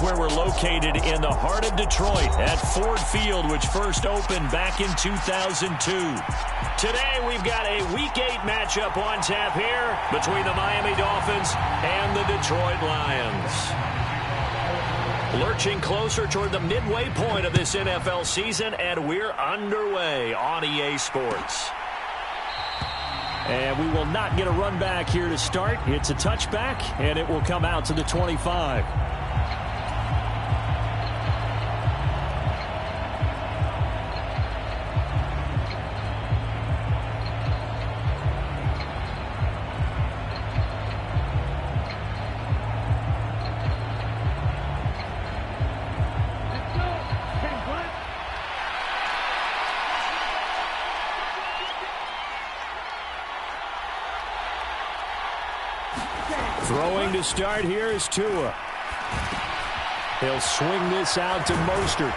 where we're located in the heart of Detroit at Ford Field, which first opened back in 2002. Today, we've got a Week 8 matchup on tap here between the Miami Dolphins and the Detroit Lions. Lurching closer toward the midway point of this NFL season, and we're underway on EA Sports. And we will not get a run back here to start. It's a touchback, and it will come out to the 25. Throwing to start here is Tua. He'll swing this out to Mostert.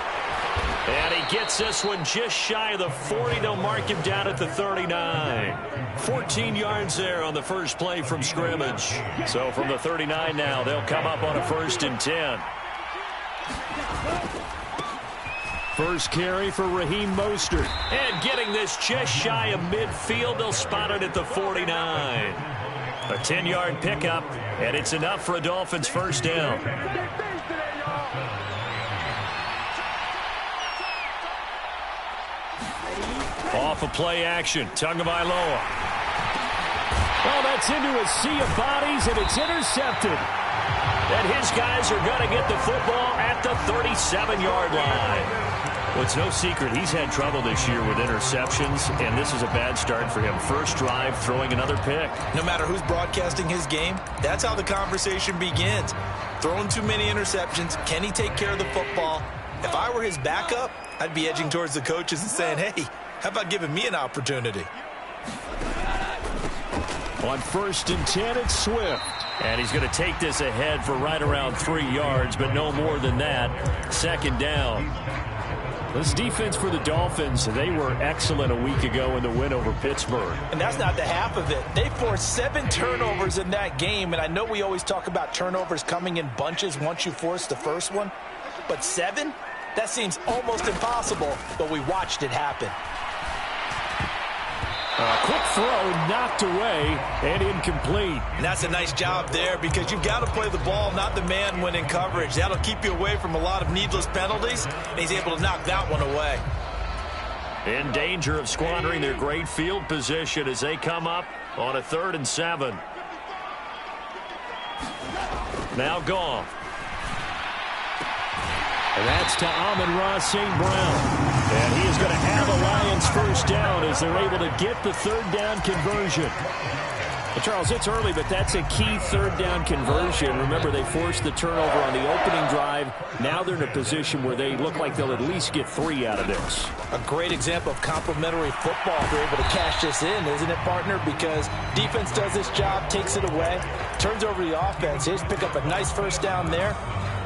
And he gets this one just shy of the 40. They'll mark him down at the 39. 14 yards there on the first play from scrimmage. So from the 39 now, they'll come up on a 1st and 10. First carry for Raheem Mostert. And getting this just shy of midfield, they'll spot it at the 49. A 10-yard pickup, and it's enough for a Dolphins first down. Off of play action, Tagovailoa. Oh, that's into a sea of bodies, and it's intercepted. And his guys are going to get the football at the 37-yard line. Well, it's no secret he's had trouble this year with interceptions, and this is a bad start for him. First drive, throwing another pick. No matter who's broadcasting his game, that's how the conversation begins. Throwing too many interceptions, can he take care of the football? If I were his backup, I'd be edging towards the coaches and saying, hey, how about giving me an opportunity? On 1st and 10, it's Swift. And he's going to take this ahead for right around 3 yards, but no more than that. 2nd down. This defense for the Dolphins, they were excellent a week ago in the win over Pittsburgh. And that's not the half of it. They forced 7 turnovers in that game, and I know we always talk about turnovers coming in bunches once you force the first one, but 7? That seems almost impossible, but we watched it happen. A quick throw knocked away and incomplete. And that's a nice job there because you've got to play the ball, not the man when in coverage. That'll keep you away from a lot of needless penalties, and he's able to knock that one away. In danger of squandering their great field position as they come up on a 3rd and 7. Now Goff. And that's to Amon-Ra St. Brown. And he is going to have a Lions first down as they're able to get the 3rd down conversion. Well, Charles, it's early, but that's a key 3rd down conversion. Remember, they forced the turnover on the opening drive. Now they're in a position where they look like they'll at least get 3 out of this. A great example of complementary football. They're able to cash this in, isn't it, partner? Because defense does this job, takes it away, turns over the offense. Here's pick up a nice first down there.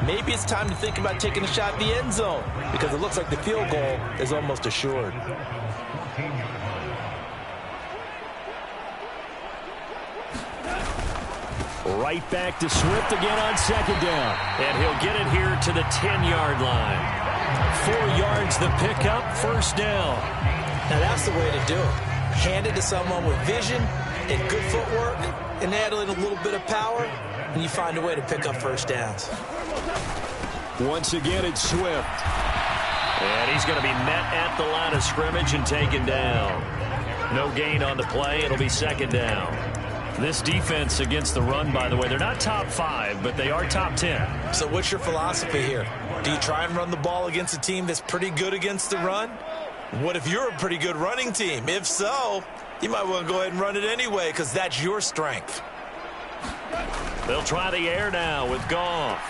Maybe it's time to think about taking a shot at the end zone because it looks like the field goal is almost assured. Right back to Swift again on 2nd down. And he'll get it here to the 10-yard line. 4 yards the pickup, first down. Now that's the way to do it. Hand it to someone with vision and good footwork and add in a little bit of power, and you find a way to pick up first downs. Once again, it's Swift. And he's going to be met at the line of scrimmage and taken down. No gain on the play. It'll be 2nd down. This defense against the run, by the way, they're not top 5, but they are top 10. So what's your philosophy here? Do you try and run the ball against a team that's pretty good against the run? What if you're a pretty good running team? If so, you might want to go ahead and run it anyway because that's your strength. They'll try the air now with Goff.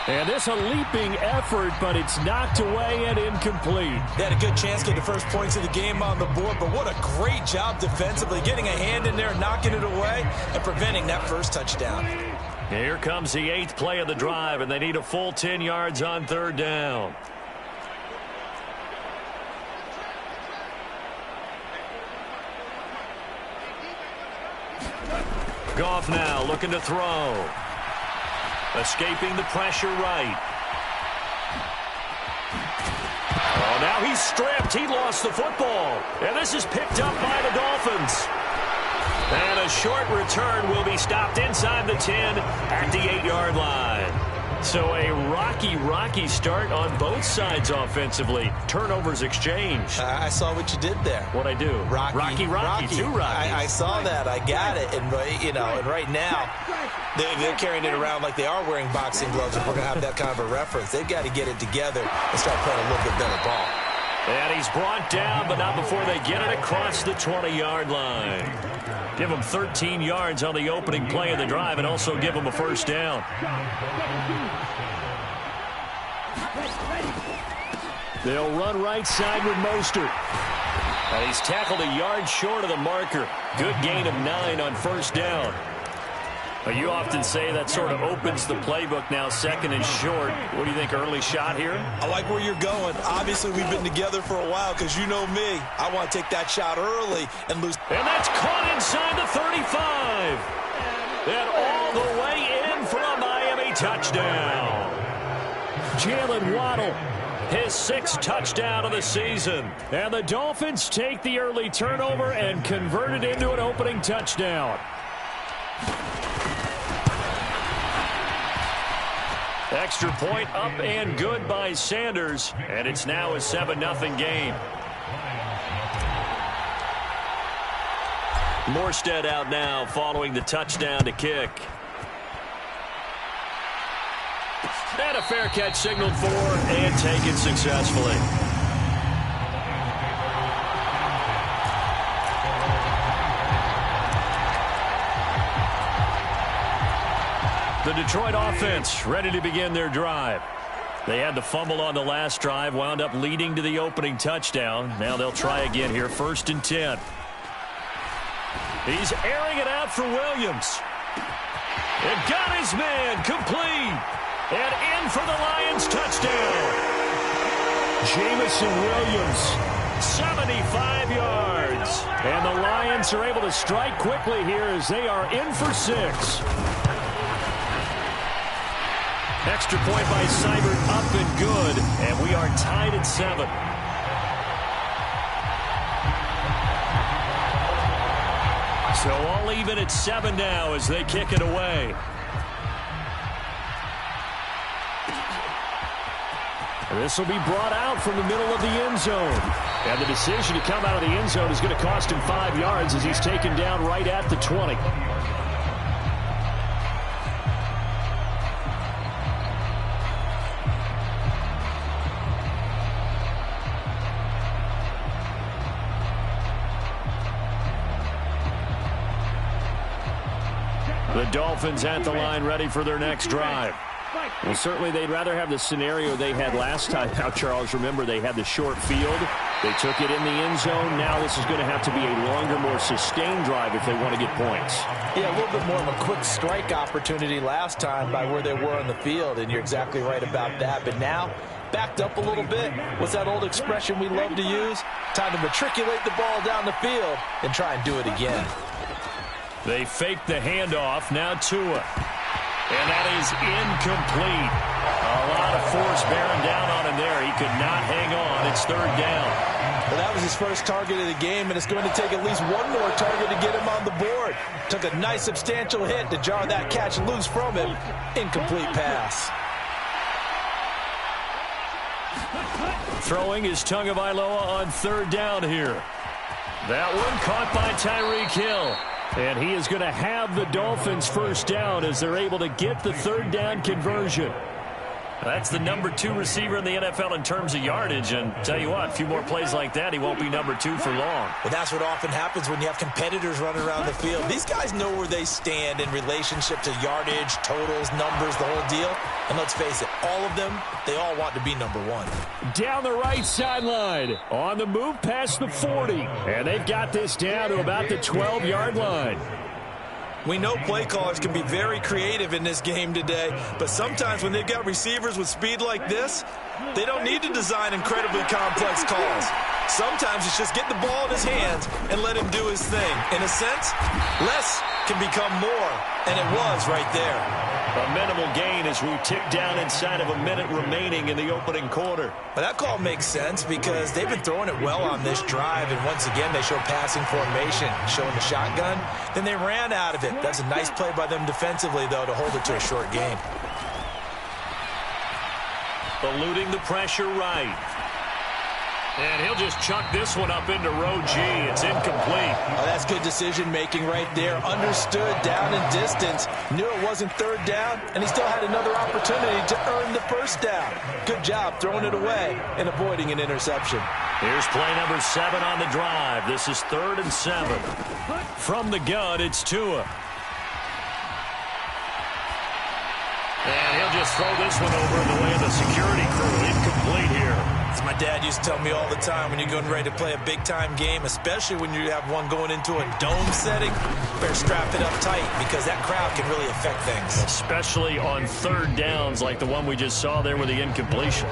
And this a leaping effort, but it's knocked away and incomplete. They had a good chance to get the first points of the game on the board, but what a great job defensively, getting a hand in there, knocking it away, and preventing that first touchdown. Here comes the 8th play of the drive, and they need a full 10 yards on 3rd down. Goff now looking to throw. Escaping the pressure right. Oh, now he's stripped. He lost the football. And this is picked up by the Dolphins. And a short return will be stopped inside the 10 at the 8-yard line. So a rocky start on both sides offensively. Turnovers exchanged. I saw what you did there. What'd I do? Rocky. Two Rockies. I saw that. I got it. And, and right now, they're carrying it around like they are wearing boxing gloves. If we're going to have that kind of a reference, they've got to get it together and start playing a little bit better ball. And he's brought down, but not before they get it across the 20-yard line. Give him 13 yards on the opening play of the drive and also give him a first down. They'll run right side with Mostert. And he's tackled a yard short of the marker. Good gain of 9 on first down. But you often say that sort of opens the playbook now, second and short. What do you think, early shot here? I like where you're going. Obviously, we've been together for a while because you know me. I want to take that shot early and lose. And that's caught inside the 35. And all the way in for a Miami touchdown. Jalen Waddle, his 6th touchdown of the season. And the Dolphins take the early turnover and convert it into an opening touchdown. Extra point up and good by Sanders, and it's now a 7-0 game. Morstead out now following the touchdown to kick. And a fair catch signaled for and taken successfully. The Detroit offense ready to begin their drive. They had the fumble on the last drive, wound up leading to the opening touchdown. Now they'll try again here, 1st and 10. He's airing it out for Williams. And got his man complete. And in for the Lions touchdown. Jameson Williams, 75 yards. And the Lions are able to strike quickly here as they are in for 6. Extra point by Seibert up and good, and we are tied at 7. So all even at 7 now as they kick it away. This will be brought out from the middle of the end zone. And the decision to come out of the end zone is going to cost him 5 yards as he's taken down right at the 20. The Dolphins at the line ready for their next drive. Well, certainly they'd rather have the scenario they had last time. Now, Charles, remember they had the short field. They took it in the end zone. Now this is going to have to be a longer, more sustained drive if they want to get points. Yeah, a little bit more of a quick strike opportunity last time by where they were on the field, and you're exactly right about that. But now, backed up a little bit. What's that old expression we love to use? Time to matriculate the ball down the field and try and do it again. They fake the handoff. Now Tua. And that is incomplete. A lot of force bearing down on him there. He could not hang on. It's 3rd down. Well, that was his first target of the game, and it's going to take at least one more target to get him on the board. Took a nice substantial hit to jar that catch loose from him. Incomplete pass. Throwing is Tagovailoa on 3rd down here. That one caught by Tyreek Hill. And he is going to have the Dolphins first down as they're able to get the 3rd down conversion. That's the number 2 receiver in the NFL in terms of yardage. And tell you what, a few more plays like that, he won't be number 2 for long. Well, that's what often happens when you have competitors running around the field. These guys know where they stand in relationship to yardage, totals, numbers, the whole deal. And let's face it, all of them, they all want to be number 1. Down the right sideline, on the move past the 40. And they've got this down to about the 12-yard line. We know play callers can be very creative in this game today, but sometimes when they've got receivers with speed like this, they don't need to design incredibly complex calls. Sometimes it's just get the ball in his hands and let him do his thing. In a sense, less can become more, and it was right there. A minimal gain as we tick down inside of a minute remaining in the opening quarter. Well, that call makes sense because they've been throwing it well on this drive, and once again they show passing formation, showing the shotgun. Then they ran out of it. That's a nice play by them defensively, though, to hold it to a short game. Eluding the pressure right. And he'll just chuck this one up into row G. It's incomplete. Oh, that's good decision-making right there. Understood down and distance. Knew it wasn't third down, and he still had another opportunity to earn the first down. Good job throwing it away and avoiding an interception. Here's play number 7 on the drive. This is 3rd and 7. From the gun, it's Tua. And he'll just throw this one over in the way of the security crew. Incomplete here. As my dad used to tell me all the time, when you're getting ready to play a big-time game, especially when you have one going into a dome setting, better strap it up tight because that crowd can really affect things. Especially on third downs like the one we just saw there with the incompletion.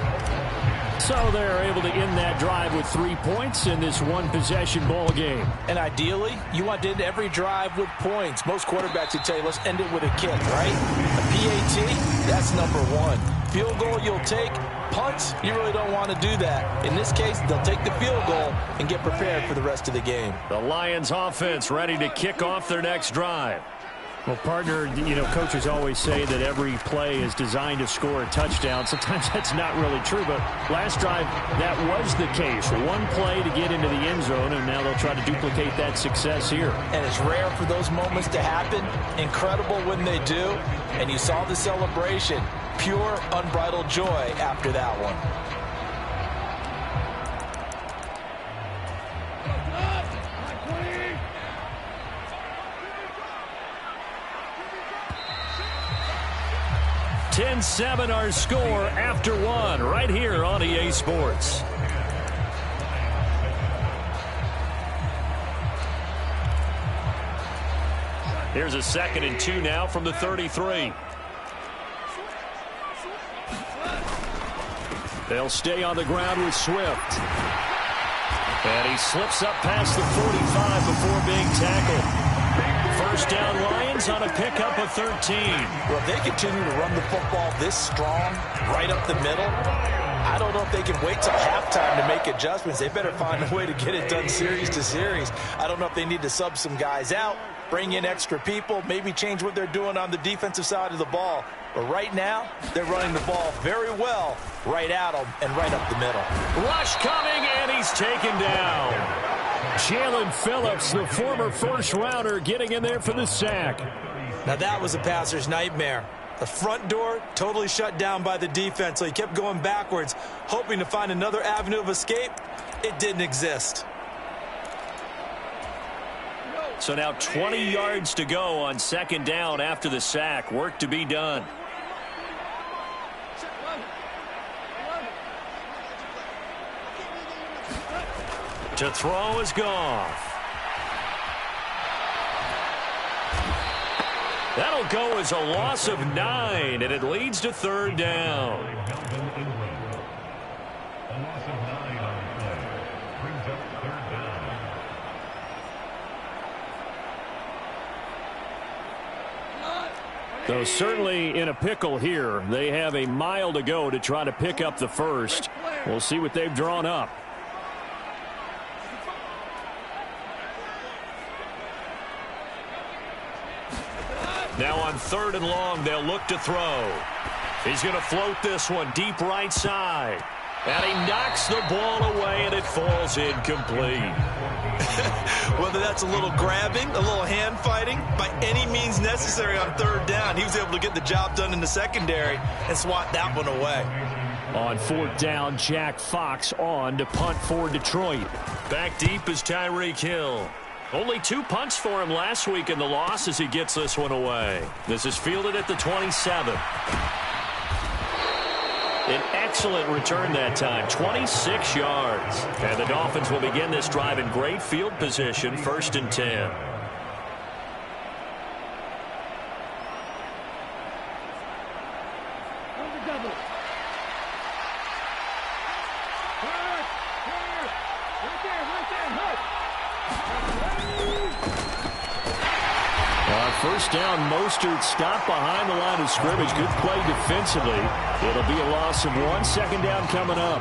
So they're able to end that drive with 3 points in this one-possession ball game. And ideally, you want to end every drive with points. Most quarterbacks would tell you, let's end it with a kick, right? A PAT, that's number 1. Field goal you'll take. Punts, you really don't want to do that. In this case, they'll take the field goal and get prepared for the rest of the game. The Lions offense ready to kick off their next drive. Well, partner, coaches always say that every play is designed to score a touchdown. Sometimes that's not really true, but last drive, that was the case. One play to get into the end zone, and now they'll try to duplicate that success here. And it's rare for those moments to happen. Incredible when they do. And you saw the celebration. Pure, unbridled joy after that one. (10-7) our score after 1 right here on EA Sports. Here's a 2nd and 2 now from the 33. They'll stay on the ground with Swift. And he slips up past the 45 before being tackled. First down Lions on a pickup of 13. Well, if they continue to run the football this strong, right up the middle, I don't know if they can wait till halftime to make adjustments. They better find a way to get it done series to series. I don't know if they need to sub some guys out, bring in extra people, maybe change what they're doing on the defensive side of the ball. But right now, they're running the ball very well right at them and right up the middle. Rush coming, and he's taken down. Jalen Phillips, the former first-rounder, getting in there for the sack. Now that was a passer's nightmare. The front door totally shut down by the defense, so he kept going backwards, hoping to find another avenue of escape. It didn't exist. So now 20 yards to go on 2nd down after the sack. Work to be done. To throw is Goff. That'll go as a loss of 9, and it leads to 3rd down. So certainly in a pickle here. They have a mile to go to try to pick up the first. We'll see what they've drawn up. Now on 3rd and long, they'll look to throw. He's going to float this one deep right side. And he knocks the ball away, and it falls incomplete. Whether that's a little grabbing, a little hand fighting, by any means necessary on 3rd down, he was able to get the job done in the secondary and swat that one away. On 4th down, Jack Fox on to punt for Detroit. Back deep is Tyreek Hill. Only 2 punts for him last week in the loss as he gets this one away. This is fielded at the 27. An excellent return that time, 26 yards. And the Dolphins will begin this drive in great field position, 1st and 10. First down, Mostert stopped behind the line of scrimmage. Good play defensively. It'll be a loss of 1. Second down coming up.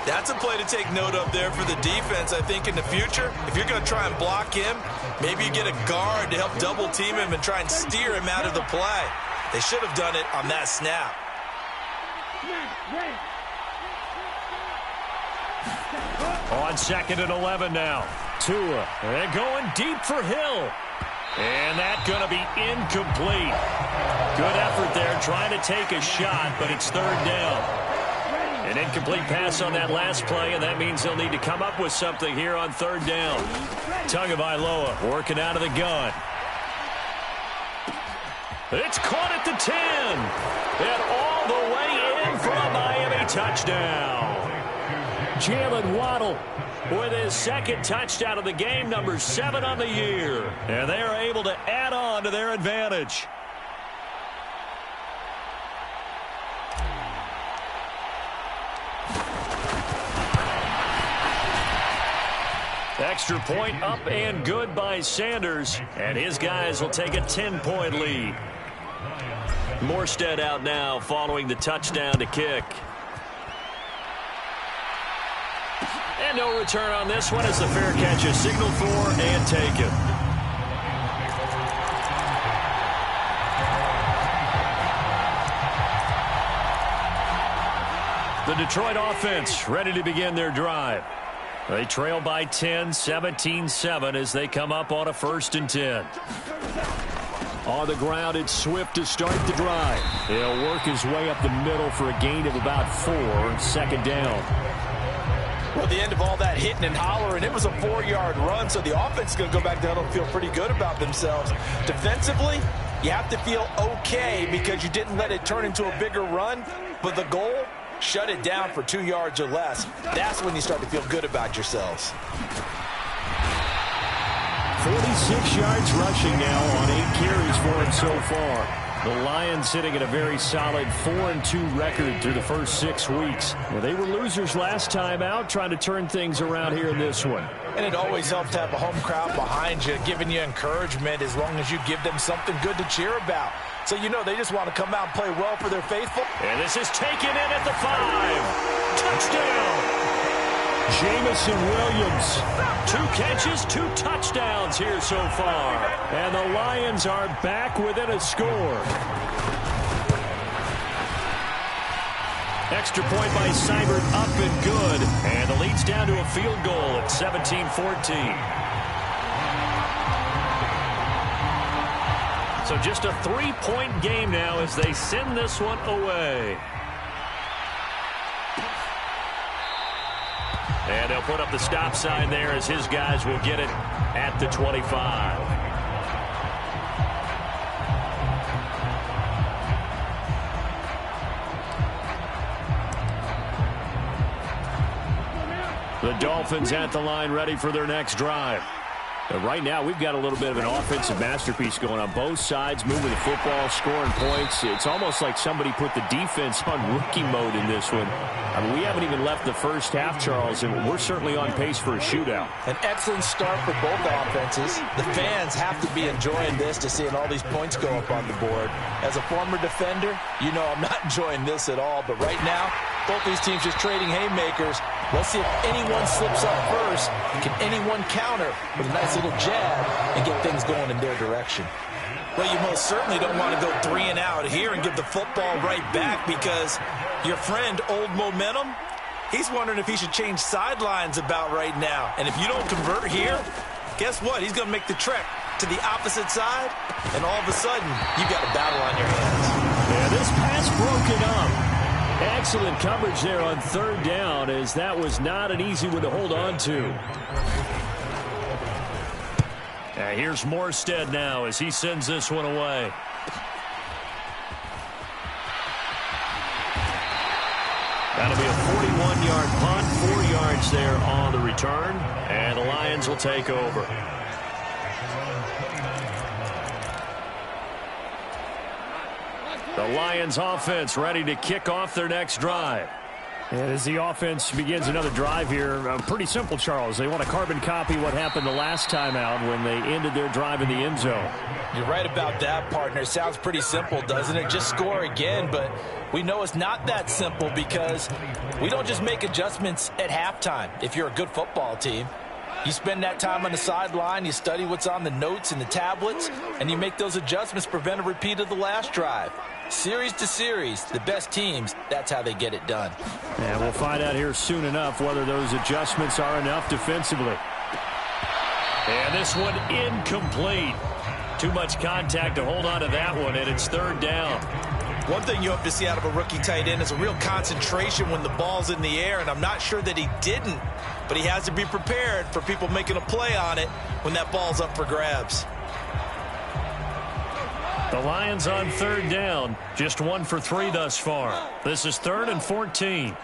That's a play to take note of there for the defense. I think in the future, if you're going to try and block him, maybe you get a guard to help double team him and try and steer him out of the play. They should have done it on that snap. On 2nd and 11 now. Tua, they're going deep for Hill. And that's going to be incomplete. Good effort there trying to take a shot, but it's 3rd down. An incomplete pass on that last play, and that means they'll need to come up with something here on 3rd down. Tagovailoa working out of the gun. It's caught at the 10. And all the way in for a Miami touchdown. Jalen Waddle with his 2nd touchdown of the game, number 7 on the year. And they are able to add on to their advantage. Extra point up and good by Sanders. And his guys will take a 10-point lead. Morstead out now following the touchdown to kick. And no return on this one as the fair catch is signaled for and taken. The Detroit offense ready to begin their drive. They trail by 10, 17-7 as they come up on a 1st and 10. On the ground, it's Swift to start the drive. He'll work his way up the middle for a gain of about 4, 2nd down. Well, the end of all that hitting and hollering, it was a 4-yard run, so the offense is going to go back down and feel pretty good about themselves. Defensively, you have to feel okay because you didn't let it turn into a bigger run, but the goal, shut it down for 2 yards or less. That's when you start to feel good about yourselves. 46 yards rushing now on 8 carries for him so far. The Lions sitting at a very solid 4-2 record through the first 6 weeks. Well, they were losers last time out, trying to turn things around here in this one. And it always helps to have a home crowd behind you, giving you encouragement as long as you give them something good to cheer about. So you know they just want to come out and play well for their faithful. And this is taken in at the 5. Touchdown! Jamison Williams. 2 catches, 2 touchdowns here so far. And the Lions are back within a score. Extra point by Seibert up and good. And the lead's down to a field goal at 17-14. So just a 3-point game now as they send this one away. And they'll put up the stop sign there as his guys will get it at the 25. The Dolphins at the line ready for their next drive. Right now, we've got a little bit of an offensive masterpiece going on both sides, moving the football, scoring points. It's almost like somebody put the defense on rookie mode in this one. I mean, we haven't even left the first half, Charles, and we're certainly on pace for a shootout. An excellent start for both offenses. The fans have to be enjoying this to seeing all these points go up on the board. As a former defender, you know I'm not enjoying this at all, but right now, both these teams just trading haymakers. Let's see if anyone slips up first. Can anyone counter with a nice little jab and get things going in their direction? Well, you most certainly don't want to go 3 and out here and give the football right back because your friend, Old Momentum, he's wondering if he should change sidelines about right now. And if you don't convert here, guess what? He's going to make the trek to the opposite side, and all of a sudden, you've got a battle on your hands. Yeah, this pass broken up. Excellent coverage there on 3rd down, as that was not an easy one to hold on to. Here's Morstead now as he sends this one away. That'll be a 41-yard punt, 4 yards there on the return, and the Lions will take over. The Lions offense ready to kick off their next drive. And as the offense begins another drive here, pretty simple, Charles. They want to carbon copy what happened the last time out when they ended their drive in the end zone. You're right about that, partner. It sounds pretty simple, doesn't it? Just score again, but we know it's not that simple because we don't just make adjustments at halftime if you're a good football team. You spend that time on the sideline, you study what's on the notes and the tablets, and you make those adjustments to prevent a repeat of the last drive. Series to series, the best teams, that's how they get it done. And we'll find out here soon enough whether those adjustments are enough defensively. And this one incomplete. Too much contact to hold on to that one, and it's third down. One thing you have to see out of a rookie tight end is a real concentration when the ball's in the air, and I'm not sure that he didn't, but he has to be prepared for people making a play on it when that ball's up for grabs. The Lions on third down, just 1 for 3 thus far. This is 3rd and 14.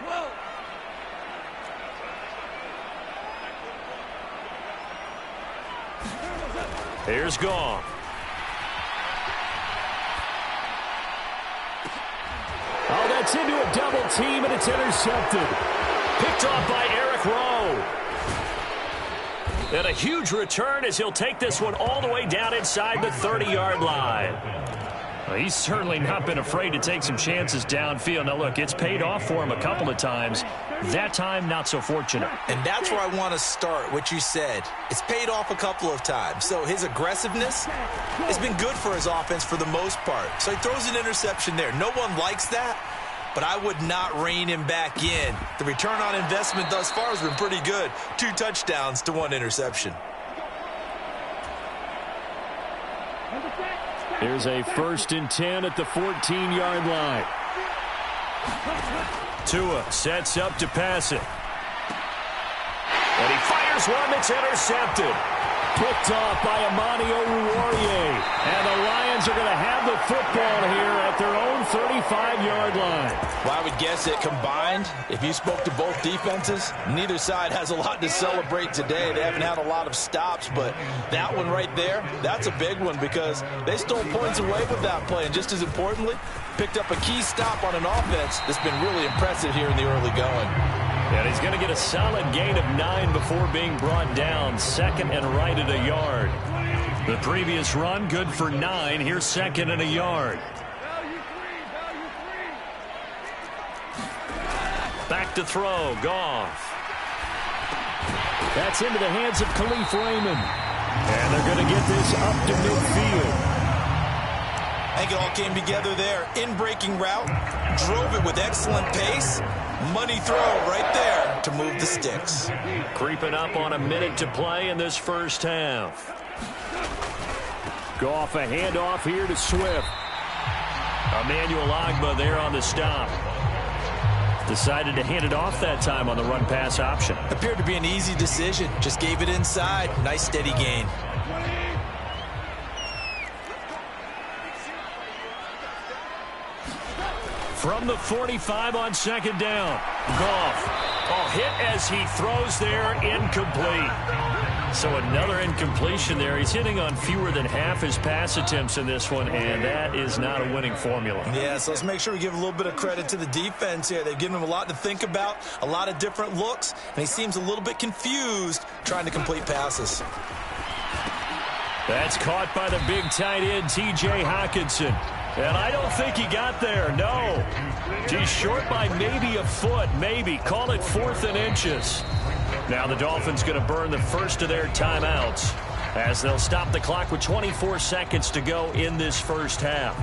Here's Goff. Oh, that's into a double team, and it's intercepted. Picked off by Eric Rowe. And a huge return as he'll take this one all the way down inside the 30-yard line. Well, he's certainly not been afraid to take some chances downfield. Now, look, it's paid off for him a couple of times. That time, not so fortunate. And that's where I want to start, what you said. It's paid off a couple of times. So his aggressiveness has been good for his offense for the most part. So he throws an interception there. No one likes that, but I would not rein him back in. The return on investment thus far has been pretty good. 2 touchdowns to 1 interception. Here's a 1st and 10 at the 14-yard line. Tua sets up to pass it. And he fires one that's intercepted. Picked off by Amani Oruwariye. And the Lions are going to have the football here at their own 35-yard line. Well, I would guess that combined, if you spoke to both defenses, neither side has a lot to celebrate today. They haven't had a lot of stops, but that one right there, that's a big one because they stole points away with that play. And just as importantly, picked up a key stop on an offense that's been really impressive here in the early going. And he's going to get a solid gain of 9 before being brought down. 2nd and right at a yard. The previous run, good for 9. Here's 2nd and a yard. Back to throw. Goff. That's into the hands of Khalif Raymond. And they're going to get this up to midfield. I think it all came together there. In-breaking route. Drove it with excellent pace. Money throw right there to move the sticks. Creeping up on a minute to play in this first half. Goff a handoff here to Swift. Emmanuel Ogbah there on the stop. Decided to hand it off that time on the run-pass option. Appeared to be an easy decision. Just gave it inside. Nice steady gain. From the 45 on 2nd down. Goff. Oh, hit as he throws there. Incomplete. So another incompletion there. He's hitting on fewer than half his pass attempts in this one, and that is not a winning formula. Yeah, so let's make sure we give a little bit of credit to the defense here. They've given him a lot to think about, a lot of different looks, and he seems a little bit confused trying to complete passes. That's caught by the big tight end, T.J. Hockenson. And I don't think he got there, no. He's short by maybe a foot, maybe. Call it 4th and inches. Now the Dolphins going to burn the first of their timeouts as they'll stop the clock with 24 seconds to go in this first half.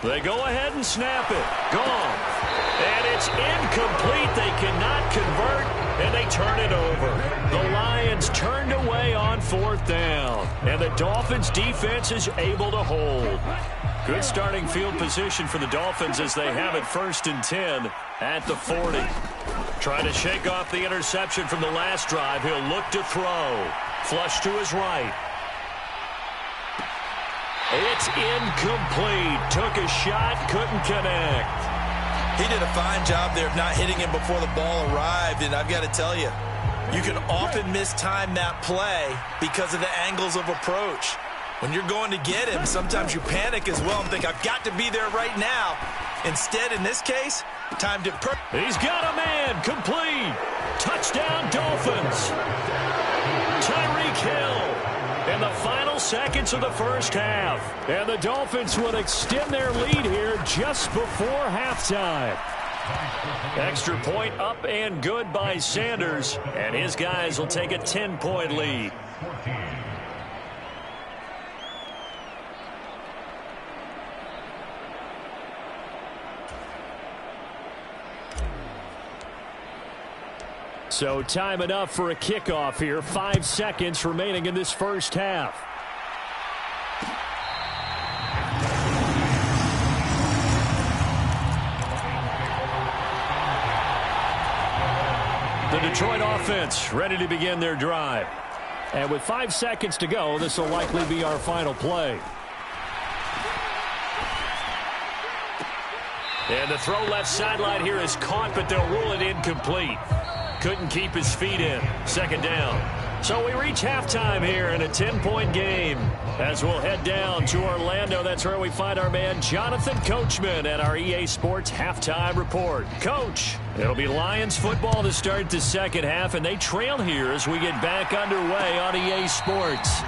They go ahead and snap it. Gone. And it's incomplete. They cannot convert. and they turn it over. The Lions turned away on 4th down, and the Dolphins' defense is able to hold. Good starting field position for the Dolphins as they have it 1st and 10 at the 40. Trying to shake off the interception from the last drive. He'll look to throw. Flush to his right. It's incomplete. Took a shot, couldn't connect. He did a fine job there of not hitting him before the ball arrived, and I've got to tell you, you can often mistime that play because of the angles of approach. When you're going to get him, sometimes you panic as well and think, I've got to be there right now. Instead, in this case, timed it perfectly. He's got a man, complete. Touchdown, Dolphins. Tyreek Hill in the final seconds of the first half. And the Dolphins will extend their lead here just before halftime. Extra point up and good by Sanders. And his guys will take a 10-point lead. So time enough for a kickoff here. 5 seconds remaining in this first half. The Detroit offense ready to begin their drive. And with 5 seconds to go, this will likely be our final play. And the throw left sideline here is caught, but they'll rule it incomplete. Couldn't keep his feet in. 2nd down. So we reach halftime here in a 10-point game. As we'll head down to Orlando, that's where we find our man Jonathan Coachman at our EA Sports Halftime Report. Coach, it'll be Lions football to start the second half, and they trail here as we get back underway on EA Sports.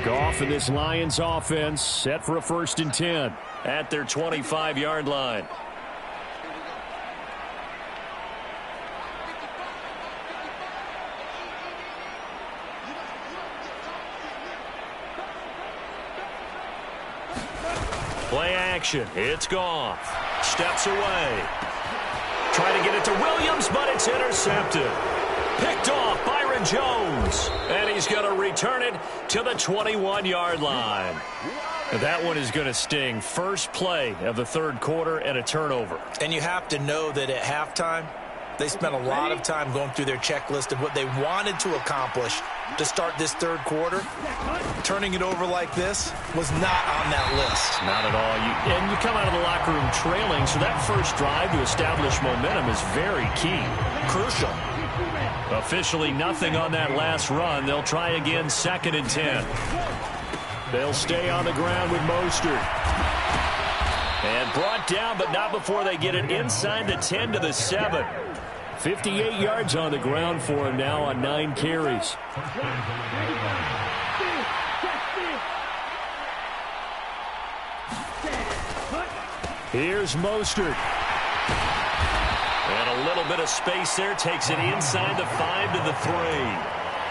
Goff and this Lions offense set for a 1st and 10 at their 25-yard line. Play action. It's Goff. Steps away. Trying to get it to Williams, but it's intercepted. Picked off Byron Jones. And he's going to return it to the 21-yard line. That one is going to sting. First play of the 3rd quarter and a turnover. And you have to know that at halftime, they spent a lot of time going through their checklist of what they wanted to accomplish to start this 3rd quarter. Turning it over like this was not on that list. Not at all. And you come out of the locker room trailing, so that first drive to establish momentum is very key. Crucial. Officially nothing on that last run. They'll try again 2nd and 10. They'll stay on the ground with Mostert. And brought down, but not before they get it inside the 10 to the 7. 58 yards on the ground for him now on 9 carries. Here's Mostert. And a little bit of space there. Takes it inside the 5 to the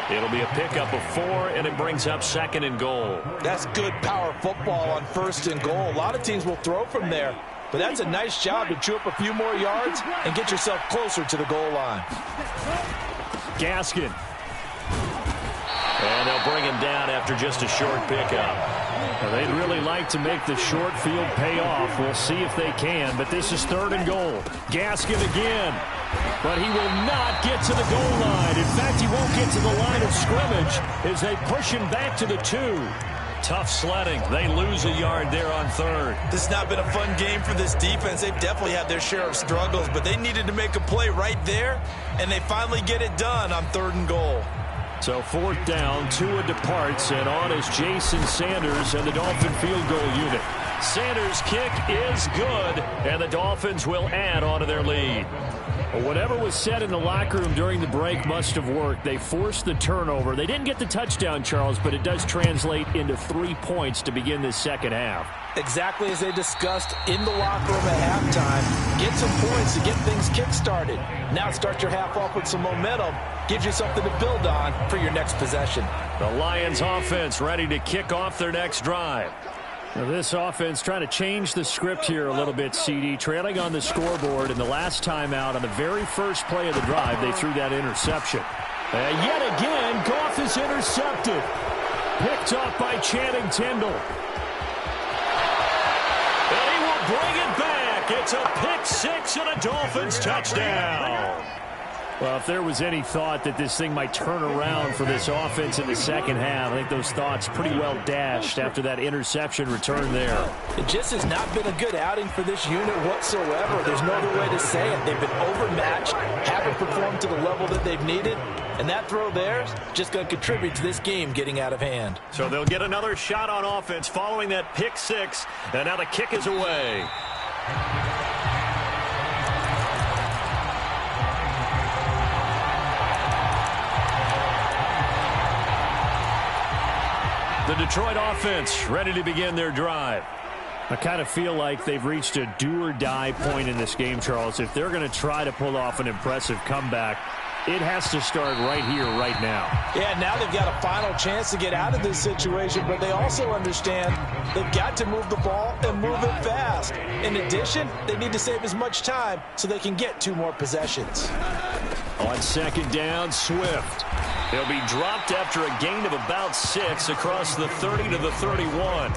3. It'll be a pickup of 4, and it brings up 2nd and goal. That's good power football on 1st and goal. A lot of teams will throw from there, but that's a nice job to chew up a few more yards and get yourself closer to the goal line. Gaskin. And they'll bring him down after just a short pickup. Now, they'd really like to make the short field pay off. We'll see if they can, but this is 3rd and goal. Gaskin again. But he will not get to the goal line. In fact, he won't get to the line of scrimmage as they push him back to the 2. Tough sledding. They lose a yard there on 3rd. This has not been a fun game for this defense. They've definitely had their share of struggles, but they needed to make a play right there, and they finally get it done on 3rd and goal. So 4th down, Tua departs, and on is Jason Sanders and the Dolphin field goal unit. Sanders' kick is good, and the Dolphins will add on to their lead. Well, whatever was said in the locker room during the break must have worked. They forced the turnover. They didn't get the touchdown, Charles, but it does translate into 3 points to begin this second half. Exactly as they discussed in the locker room at halftime. Get some points to get things kick-started. Now start your half off with some momentum. Gives you something to build on for your next possession. The Lions offense ready to kick off their next drive. Now this offense trying to change the script here a little bit, CD. Trailing on the scoreboard, and the last time out on the very first play of the drive, they threw that interception. And yet again, Goff is intercepted. Picked off by Channing Tindall. And he will bring it back. It's a pick six and a Dolphins touchdown. Well, if there was any thought that this thing might turn around for this offense in the second half, I think those thoughts pretty well dashed after that interception return there. It just has not been a good outing for this unit whatsoever. There's no other way to say it. They've been overmatched, haven't performed to the level that they've needed, and that throw there is just going to contribute to this game getting out of hand. So they'll get another shot on offense following that pick six, and now the kick is away. The Detroit offense ready to begin their drive. I kind of feel like they've reached a do-or-die point in this game, Charles. If they're going to try to pull off an impressive comeback, it has to start right here, right now. Yeah, now they've got a final chance to get out of this situation, but they also understand they've got to move the ball and move it fast. In addition, they need to save as much time so they can get 2 more possessions. On second down, Swift. He'll be dropped after a gain of about 6 across the 30 to the 31.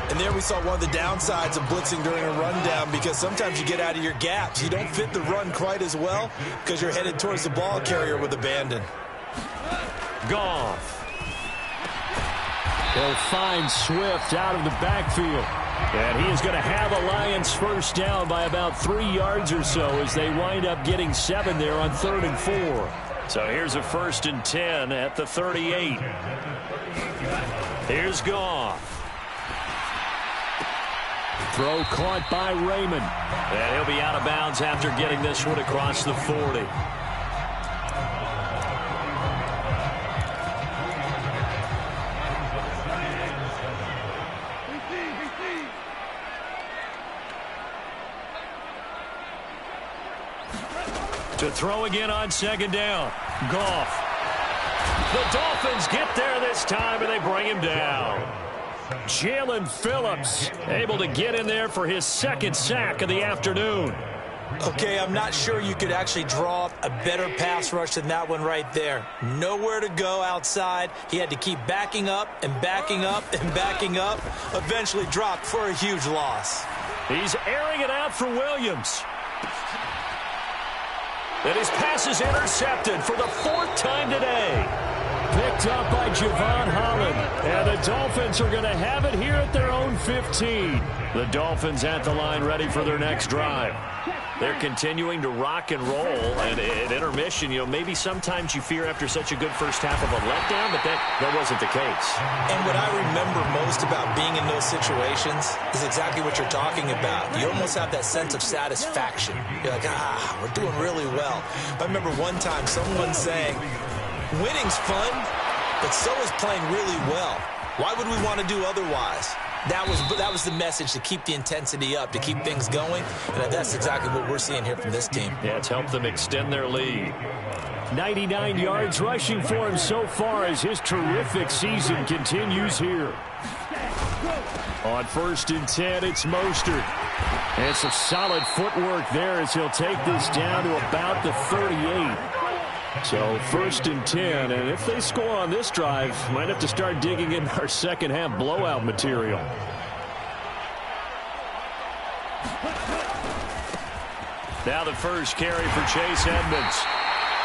And there we saw one of the downsides of blitzing during a rundown, because sometimes you get out of your gaps. You don't fit the run quite as well because you're headed towards the ball carrier with abandon. Goff. They'll find Swift out of the backfield. And he is going to have a Lions first down by about 3 yards or so as they wind up getting 7 there on 3rd and 4. So here's a 1st and 10 at the 38. Here's Goff. Throw caught by Raymond. And he'll be out of bounds after getting this one across the 40. To throw again on second down. Goff. The Dolphins get there this time, and they bring him down. Jalen Phillips able to get in there for his 2nd sack of the afternoon. Okay, I'm not sure you could actually draw up a better pass rush than that one right there. Nowhere to go outside. He had to keep backing up and backing up and backing up. Eventually dropped for a huge loss. He's airing it out for Williams. And his pass is intercepted for the 4th time today. Picked up by Javon Holland. And the Dolphins are going to have it here at their own 15. The Dolphins at the line ready for their next drive. They're continuing to rock and roll. And at intermission, maybe sometimes you fear after such a good first half of a letdown, but that wasn't the case. And what I remember most about being in those situations is exactly what you're talking about. You almost have that sense of satisfaction. You're like, we're doing really well. I remember one time someone saying, winning's fun, but so is playing really well. Why would we want to do otherwise? That was the message, to keep the intensity up, to keep things going, and that's exactly what we're seeing here from this team. Yeah, it's helped them extend their lead. 99 yards rushing for him so far as his terrific season continues here. On 1st and 10, it's Mostert. And some solid footwork there as he'll take this down to about the 38. So 1st and 10, and if they score on this drive, might have to start digging in our second half blowout material. Now the first carry for Chase Edmonds.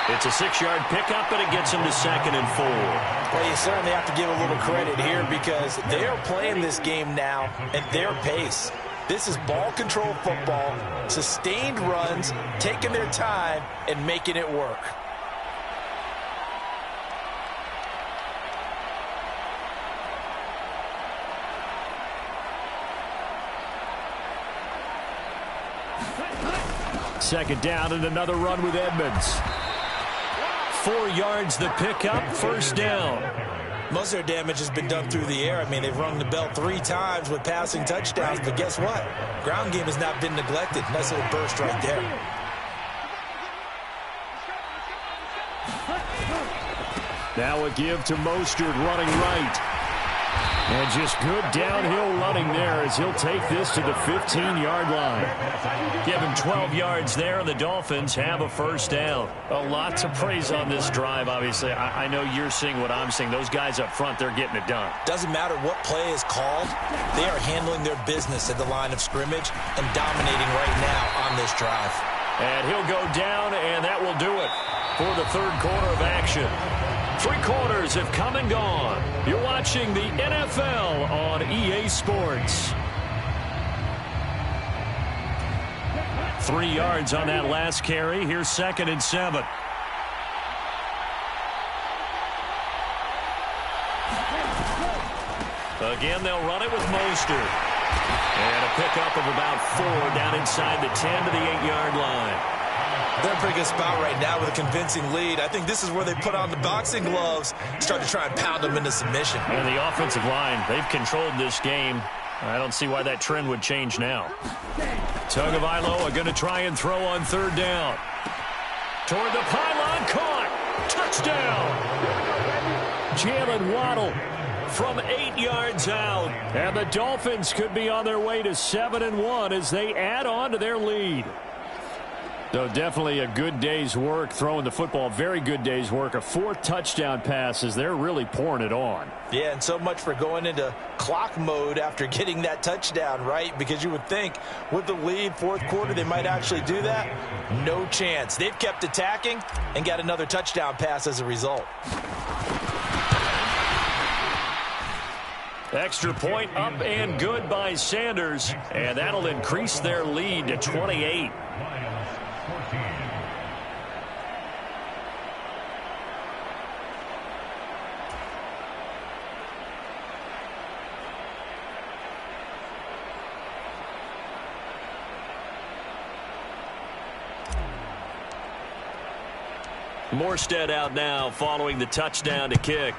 It's a 6-yard pickup, and it gets him to 2nd and 4. Well, you certainly have to give a little credit here because they are playing this game now at their pace. This is ball control football, sustained runs, taking their time, and making it work. Second down and another run with Edmonds. 4 yards the pickup, first down. Most of their damage has been done through the air. I mean, they've rung the bell 3 times with passing touchdowns, but guess what? Ground game has not been neglected. Nice little burst right there. Now a give to Mostert running right. And just good downhill running there as he'll take this to the 15-yard line. Give him 12 yards there, and the Dolphins have a first down. A lot to praise on this drive, obviously. I know you're seeing what I'm seeing. Those guys up front, they're getting it done. Doesn't matter what play is called. They are handling their business at the line of scrimmage and dominating right now on this drive. And he'll go down, and that will do it for the third quarter of action. 3 quarters have come and gone. You're watching the NFL on EA Sports. 3 yards on that last carry. Here's 2nd and 7. Again, they'll run it with Mostert. And a pickup of about 4 down inside the 10 to the 8-yard line. They're in a pretty good spot right now with a convincing lead. I think this is where they put on the boxing gloves, start to try and pound them into submission. And the offensive line, they've controlled this game. I don't see why that trend would change now. Tagovailoa going to try and throw on 3rd down. Toward the pylon, caught. Touchdown. Jalen Waddle from 8 yards out. And the Dolphins could be on their way to 7-1 as they add on to their lead. So definitely a good day's work throwing the football. Very good day's work. A 4th touchdown passes. They're really pouring it on. Yeah, and so much for going into clock mode after getting that touchdown, right? Because you would think with the lead, 4th quarter, they might actually do that. No chance. They've kept attacking and got another touchdown pass as a result. Extra point up and good by Sanders. And that'll increase their lead to 28. Morstead out now following the touchdown to kick.